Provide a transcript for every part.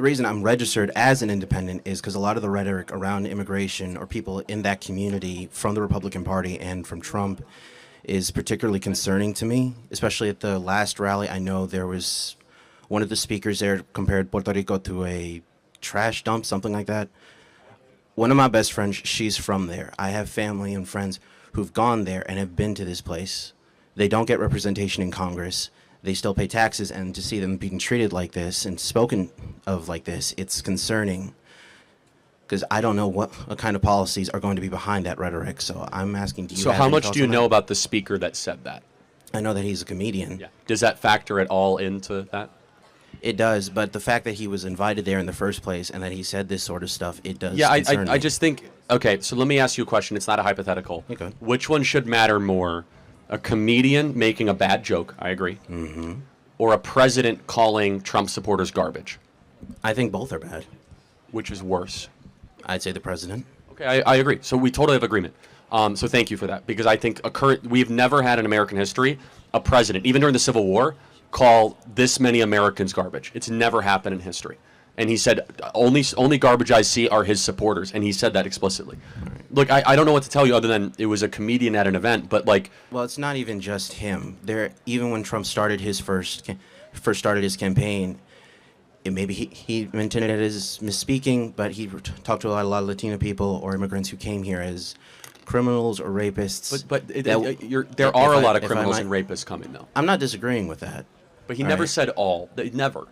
the reason I'm registered as an independent is because a lot of the rhetoric around immigration or people in that community from the Republican Party and from Trump is particularly concerning to me, especially at the last rally. I know there was one of the speakers there compared Puerto Rico to a trash dump, something like that. One of my best friends, she's from there. I have family and friends who've gone there and have been to this place. They don't get representation in Congress. They still pay taxes, and to see them being treated like this and spoken of like this, it's concerning. Because I don't know what kind of policies are going to be behind that rhetoric. So I'm asking, do you So have how any much thoughts do you on know that? about the speaker that said that? I know that he's a comedian. Yeah. Does that factor at all into that? It does, but the fact that he was invited there in the first place and that he said this sort of stuff, it does Yeah, concern I me. just think, okay, so let me ask you a question. It's not a hypothetical. Okay. Which one should matter more? A comedian making a bad joke, I agree, or a president calling Trump supporters garbage? I think both are bad. Which is worse? I'd say the president. Okay, I agree. So we totally have agreement. So thank you for that, because I think we've never had in American history a president, even during the Civil War, call this many Americans garbage. It's never happened in history. And he said, only garbage I see are his supporters, and he said that explicitly. Look, I don't know what to tell you other than it was a comedian at an event, but like, Well, it's not even just him. Even when Trump started his first started his campaign, maybe he intended it as misspeaking, but he talked to a lot of Latino people or immigrants who came here as criminals or rapists. there are a lot of criminals and rapists coming, though. I'm not disagreeing with that. But he All never right. said all. Never.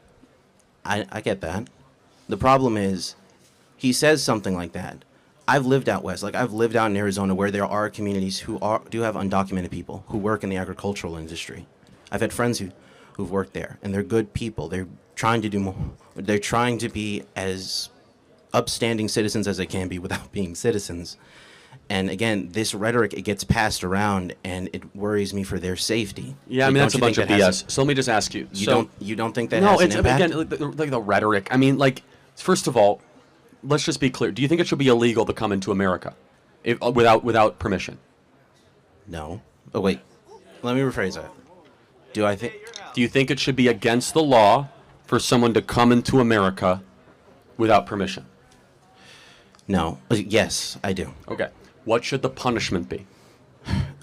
I get that. The problem is, he says something like that. I've lived out west. Like, I've lived out in Arizona where there are communities who do have undocumented people who work in the agricultural industry. I've had friends who've worked there, and they're good people. They're trying to do more. They're trying to be as upstanding citizens as they can be without being citizens. And again, this rhetoric, it gets passed around, and it worries me for their safety. Yeah, I Like, mean, don't that's a you bunch think of that BS. So let me just ask you. You don't think that No, has an it's impact? again like the rhetoric. I mean, like, first of all, let's just be clear. Do you think it should be illegal to come into America without permission? No. Oh, wait. Let me rephrase that. Do you think it should be against the law for someone to come into America without permission? No. Yes, I do. Okay. What should the punishment be?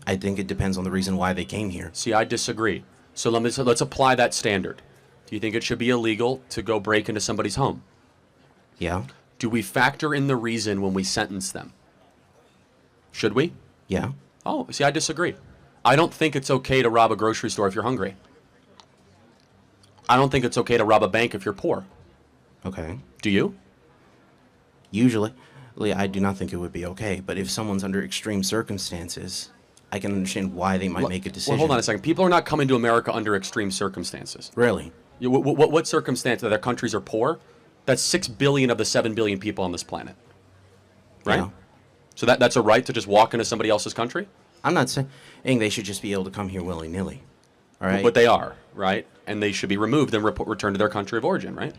I think it depends on the reason why they came here. See, I disagree. So let's apply that standard. Do you think it should be illegal to go break into somebody's home? Yeah? Do we factor in the reason when we sentence them? Should we? Yeah? Oh, see, I disagree. I don't think it's okay to rob a grocery store if you're hungry. I don't think it's okay to rob a bank if you're poor. Okay. Do you? Usually, I do not think it would be okay, but if someone's under extreme circumstances, I can understand why they might make a decision. Well, hold on a second. People are not coming to America under extreme circumstances. Really? What circumstance that their countries are poor? That's 6 billion of the 7 billion people on this planet. Right? Yeah. So that's a right to just walk into somebody else's country? I'm not saying they should just be able to come here willy-nilly. All right? But they are, right? And they should be removed and returned to their country of origin, right?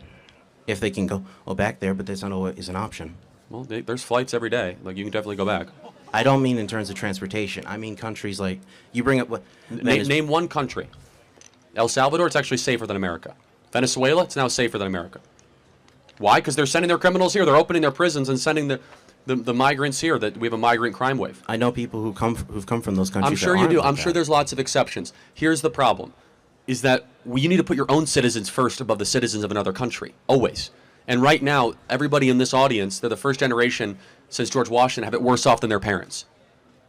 If they can go back there, but that's not always an option. Well, there's flights every day. Like, you can definitely go back. I don't mean in terms of transportation. I mean countries like, you bring up what... Name one country. El Salvador, it's actually safer than America. Venezuela, it's now safer than America. Why? Because they're sending their criminals here. They're opening their prisons and sending the migrants here. That we have a migrant crime wave. I know people who've come from those countries. I'm sure that you aren't do. like I'm sure that. there's lots of exceptions. Here's the problem, is that you need to put your own citizens first above the citizens of another country, always. And right now, everybody in this audience, they're the first generation since George Washington, have it worse off than their parents.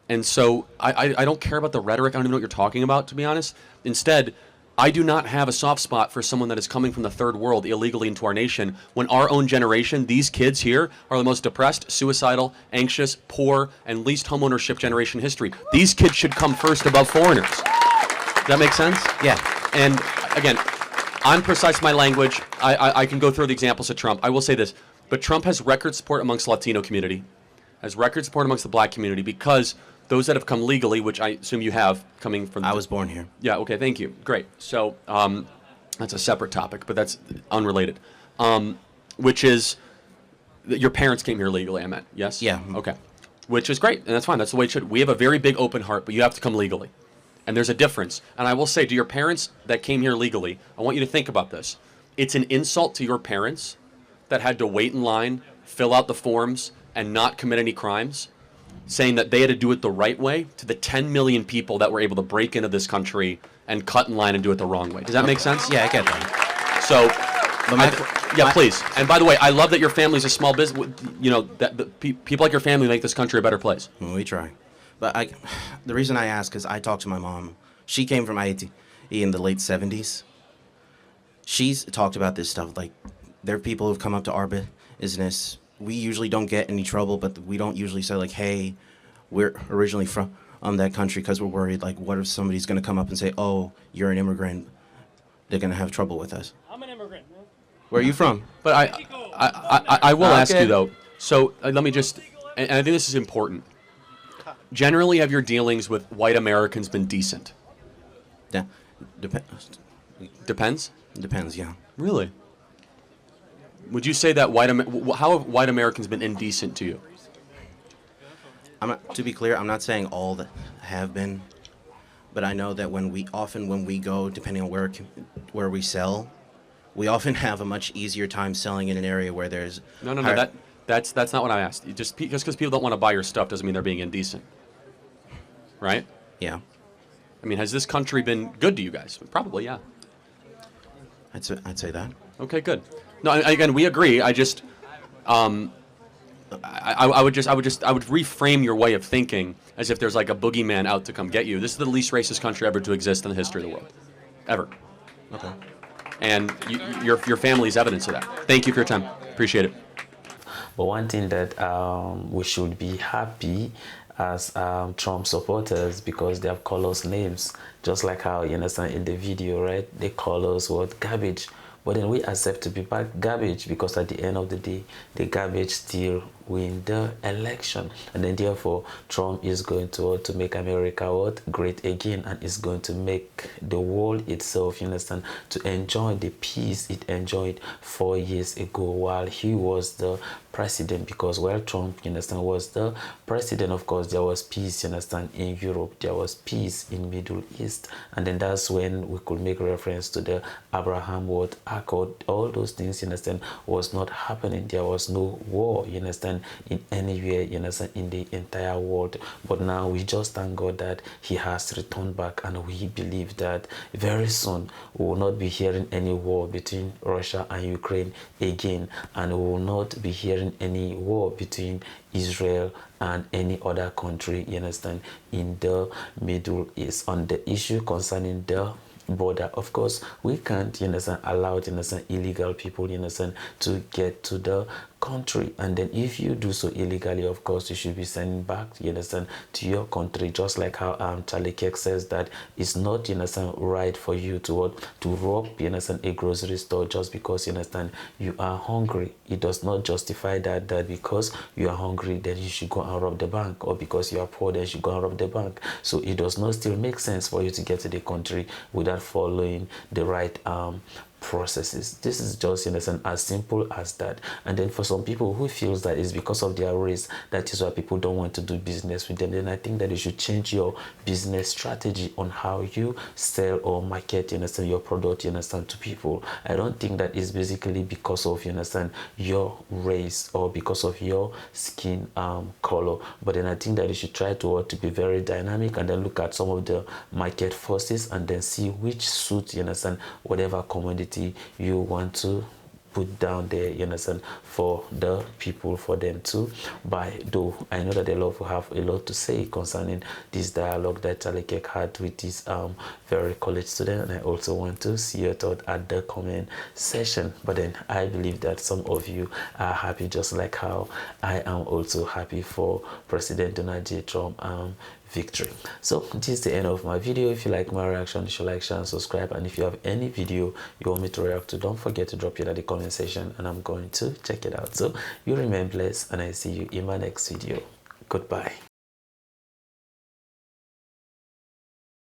And so I don't care about the rhetoric. I don't even know what you're talking about, to be honest. Instead, I do not have a soft spot for someone that is coming from the third world illegally into our nation when our own generation, these kids here, are the most depressed, suicidal, anxious, poor, and least homeownership generation in history. These kids should come first above foreigners. Does that make sense? Yeah. And again, I'm precise in my language. I can go through the examples of Trump. I will say this, but Trump has record support amongst the Latino community, has record support amongst the black community, because those that have come legally, which I assume you have, coming from... I was born here. Yeah, okay, thank you. Great. So that's a separate topic, but that's unrelated. Which is, your parents came here legally, I meant, yes? Yeah. Okay. Which is great, and that's fine. That's the way it should. We have a very big open heart, but you have to come legally. And there's a difference. And I will say, to your parents that came here legally, I want you to think about this. It's an insult to your parents that had to wait in line, fill out the forms, and not commit any crimes, saying that they had to do it the right way, to the 10 million people that were able to break into this country and cut in line and do it the wrong way. Does that make sense? Yeah, I get that. So, But please. And by the way, I love that your family's a small business. You know, that people like your family make this country a better place. We try. But the reason I ask is I talked to my mom. She came from Haiti in the late 70s. She's talked about this stuff. Like, there are people who've come up to our business. We usually don't get any trouble, but we don't usually say, like, hey, we're originally from that country, because we're worried, like, what if somebody's going to come up and say, oh, you're an immigrant? They're going to have trouble with us. I'm an immigrant, man. Where are you from? But I will ask you, though. So let me just, and I think this is important. Generally, have your dealings with white Americans been decent? Yeah. Depends? Depends, yeah. Really? Would you say that how have white Americans been indecent to you? To be clear, I'm not saying all that have been, but I know that when we go, depending on where we sell, we often have a much easier time selling in an area where there's No. That's not what I asked. Just because people don't want to buy your stuff doesn't mean they're being indecent, right? Yeah. I mean, has this country been good to you guys? Probably, yeah. I'd say that. Okay, good. No, again, we agree. I just, I would reframe your way of thinking as if there's like a boogeyman out to come get you. This is the least racist country ever to exist in the history of the world, ever. Okay. And your family's evidence of that. Thank you for your time. Appreciate it. But one thing that we should be happy as Trump supporters, because they have called us names, just like how you understand in the video, right? They call us what? Garbage. But then we accept to be back garbage, because at the end of the day, the garbage still win the election. And then therefore, Trump is going to make America what? Great again, and is going to make the world itself, you understand, to enjoy the peace it enjoyed 4 years ago while he was the president. Because while Trump, you understand, was the president, of course, there was peace, you understand, in Europe, there was peace in Middle East. And then that's when we could make reference to the Abraham Accord. All those things, you understand, was not happening. There was no war, you understand, in anywhere, you understand, in the entire world. But now we just thank God that he has returned back, and we believe that very soon we will not be hearing any war between Russia and Ukraine again, and we will not be hearing any war between Israel and any other country, you understand, in the Middle East. On the issue concerning the border, of course, we can't, you understand, allow, you understand, illegal people, you understand, to get to the country. And then if you do so illegally, of course, you should be sending back, you understand, to your country. Just like how Charlie Kirk says that it's not, you understand, right for you to rob, you understand, a grocery store just because, you understand, you are hungry. It does not justify that because you are hungry, then you should go and rob the bank, or because you are poor, then you should go and rob the bank. So it does not still make sense for you to get to the country without following the right processes. This is just, you understand, as simple as that. And then for some people who feels that it's because of their race, that is why people don't want to do business with them, then I think that you should change your business strategy on how you sell or market, you understand, your product, you understand, to people. I don't think that is basically because of, you understand, your race or because of your skin color. But then I think that you should try to be very dynamic, and then look at some of the market forces, and then see which suits, you understand, whatever commodity you want to put down there, you understand, for the people, for them to buy. Though I know that a lot will have a lot to say concerning this dialogue that Charlie Kirk had with this very college student, and I also want to see your thought at the comment section. But then I believe that some of you are happy, just like how I am also happy for President Donald J. Trump victory. So this is the end of my video. If you like my reaction, you should like, share, and subscribe. And if you have any video you want me to react to, don't forget to drop it at the comment section, and I'm going to check it out. So you remain blessed, and I see you in my next video. Goodbye.